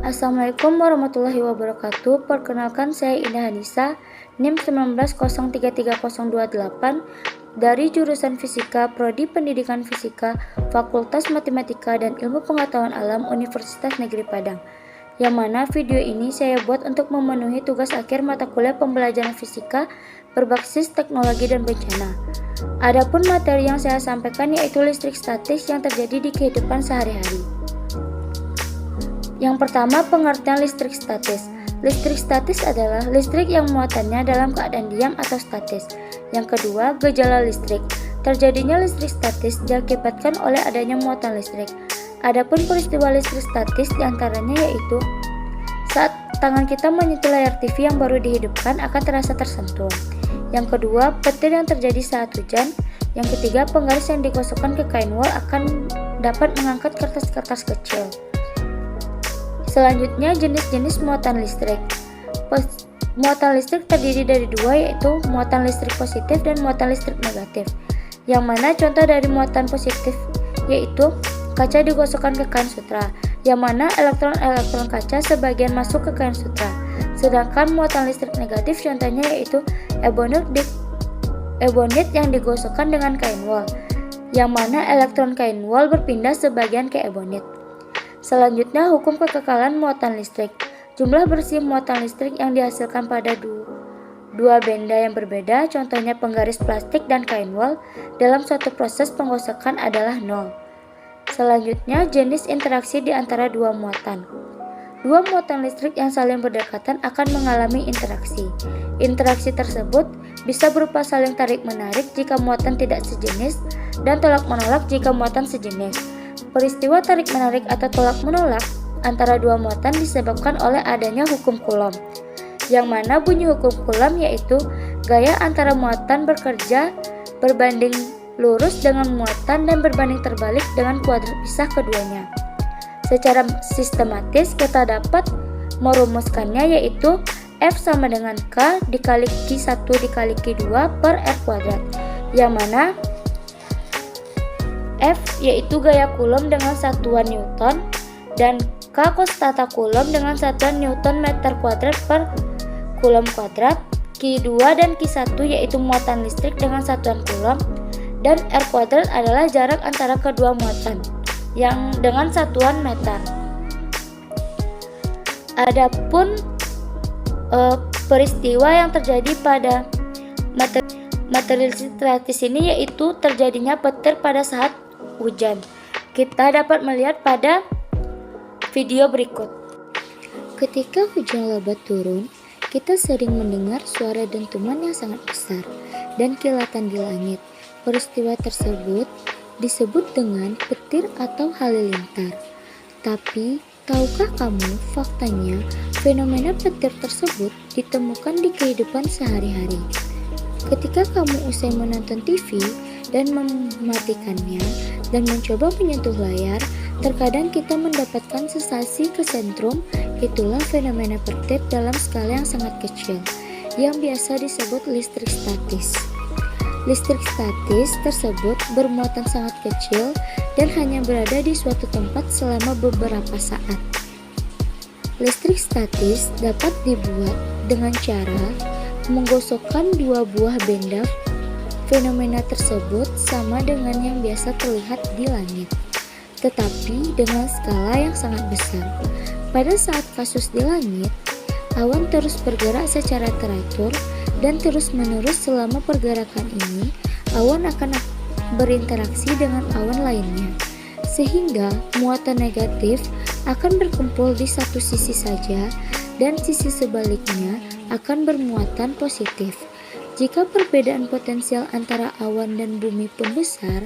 Assalamualaikum warahmatullahi wabarakatuh. Perkenalkan, saya Indah Hanisa, NIM 19033028 dari jurusan Fisika, Prodi Pendidikan Fisika, Fakultas Matematika dan Ilmu Pengetahuan Alam Universitas Negeri Padang. Yang mana video ini saya buat untuk memenuhi tugas akhir mata kuliah pembelajaran fisika berbasis teknologi dan bencana. Adapun materi yang saya sampaikan yaitu listrik statis yang terjadi di kehidupan sehari-hari. Yang pertama, pengertian listrik statis. Listrik statis adalah listrik yang muatannya dalam keadaan diam atau statis. Yang kedua, gejala listrik. Terjadinya listrik statis diakibatkan oleh adanya muatan listrik. Adapun peristiwa listrik statis diantaranya yaitu saat tangan kita menyentuh layar TV yang baru dihidupkan akan terasa tersentuh. Yang kedua, petir yang terjadi saat hujan. Yang ketiga, penggaris yang digosokkan ke kain wol akan dapat mengangkat kertas-kertas kecil. Selanjutnya, jenis-jenis muatan listrik. Muatan listrik terdiri dari dua, yaitu muatan listrik positif dan muatan listrik negatif. Yang mana contoh dari muatan positif yaitu kaca digosokkan ke kain sutra, yang mana elektron-elektron kaca sebagian masuk ke kain sutra. Sedangkan muatan listrik negatif contohnya yaitu ebonit yang digosokkan dengan kain wol, yang mana elektron kain wol berpindah sebagian ke ebonit. Selanjutnya, hukum kekekalan muatan listrik. Jumlah bersih muatan listrik yang dihasilkan pada dua benda yang berbeda, contohnya penggaris plastik dan kain wol, dalam suatu proses penggosokan adalah 0. Selanjutnya, jenis interaksi di antara dua muatan. Dua muatan listrik yang saling berdekatan akan mengalami interaksi. Interaksi tersebut bisa berupa saling tarik-menarik jika muatan tidak sejenis dan tolak-menolak jika muatan sejenis. Peristiwa tarik-menarik atau tolak-menolak antara dua muatan disebabkan oleh adanya hukum Coulomb, yang mana bunyi hukum Coulomb yaitu gaya antara muatan bekerja berbanding lurus dengan muatan dan berbanding terbalik dengan kuadrat pisah keduanya. Secara sistematis kita dapat merumuskannya yaitu F sama dengan K dikali Q1 dikali Q2 per R kuadrat, yang mana F yaitu gaya Coulomb dengan satuan Newton dan K konstanta Coulomb dengan satuan Newton meter kuadrat per Coulomb kuadrat. Q2 dan Q1 yaitu muatan listrik dengan satuan Coulomb, dan R kuadrat adalah jarak antara kedua muatan yang dengan satuan meter. Adapun peristiwa yang terjadi pada materi statis ini yaitu terjadinya petir pada saat hujan. Kita dapat melihat pada video berikut. Ketika hujan lebat turun, kita sering mendengar suara dentuman yang sangat besar dan kilatan di langit. Peristiwa tersebut disebut dengan petir atau halilintar. Tapi, tahukah kamu faktanya fenomena petir tersebut ditemukan di kehidupan sehari-hari? Ketika kamu usai menonton TV dan mematikannya dan mencoba menyentuh layar, terkadang kita mendapatkan sensasi kesentrum. Itulah fenomena petir dalam skala yang sangat kecil, yang biasa disebut listrik statis. Listrik statis tersebut bermuatan sangat kecil dan hanya berada di suatu tempat selama beberapa saat. Listrik statis dapat dibuat dengan cara menggosokkan dua buah benda. Fenomena tersebut sama dengan yang biasa terlihat di langit, tetapi dengan skala yang sangat besar. Pada saat kasus di langit, awan terus bergerak secara teratur dan terus-menerus. Selama pergerakan ini, awan akan berinteraksi dengan awan lainnya, sehingga muatan negatif akan berkumpul di satu sisi saja dan sisi sebaliknya akan bermuatan positif. Jika perbedaan potensial antara awan dan bumi pun besar,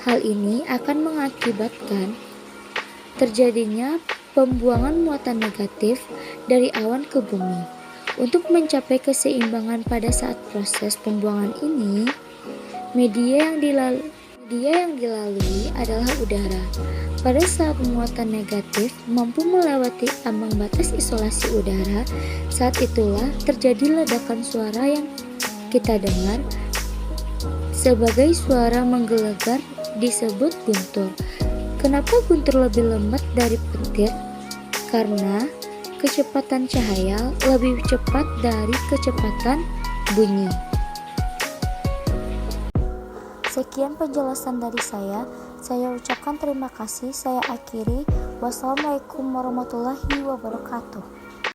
hal ini akan mengakibatkan terjadinya pembuangan muatan negatif dari awan ke bumi. Untuk mencapai keseimbangan pada saat proses pembuangan ini, media yang dilalui adalah udara. Pada saat muatan negatif mampu melewati ambang batas isolasi udara, saat itulah terjadi ledakan suara yang kita dengar sebagai suara menggelegar disebut guntur. Kenapa guntur lebih lembat dari petir? karena kecepatan cahaya lebih cepat dari kecepatan bunyi. Sekian penjelasan dari saya ucapkan terima kasih, saya akhiri. Wassalamualaikum warahmatullahi wabarakatuh.